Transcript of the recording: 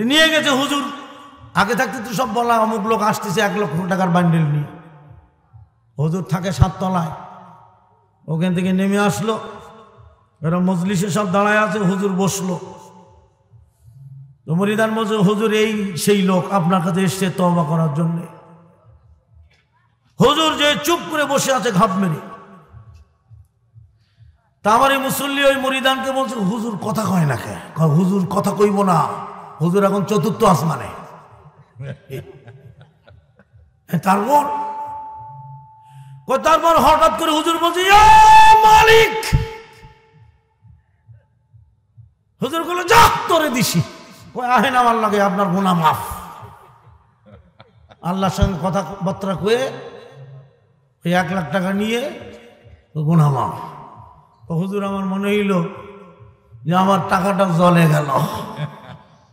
নিয়ে গেছে হুজুর। আগে থাকতে তো সব বলা অমুক লোক আসতেছে 1 লক্ষ টাকার বান্ডেল নিয়ে। হুজুর থাকে 7 তলায়, ওখান থেকে নেমে আসলো, এরা মজলিসে সব দাঁড়ায় আছে, হুজুর বসলো। তো মুরিদান বলছে, হুজুর এই সেই লোক আপনার কাছে এসছে তওবা করার জন্য। হুজুর যে চুপ করে বসে আছে ঘাপ মেরে। তা আমার এই মুসল্লি ওই মুরিদানকে বলছে, হুজুর কথা কয় না কে? হুজুর কথা কইব না, হুজুর এখন 4র্থ আসমানে। তারপর হঠাৎ করে হুজুর বলছে, ইয়া মালিক। হুজুর বলল, যা তোরে দিছি। আহেন আমার লাগে, আপনার গুনাহ মাফ। আল্লাহর সঙ্গে কথাবার্তা কয়ে ওই 1 লাখ টাকা নিয়ে গুনাহ মাফ। হুজুর আমার মনে হইল যে আমার টাকাটা জলে গেল।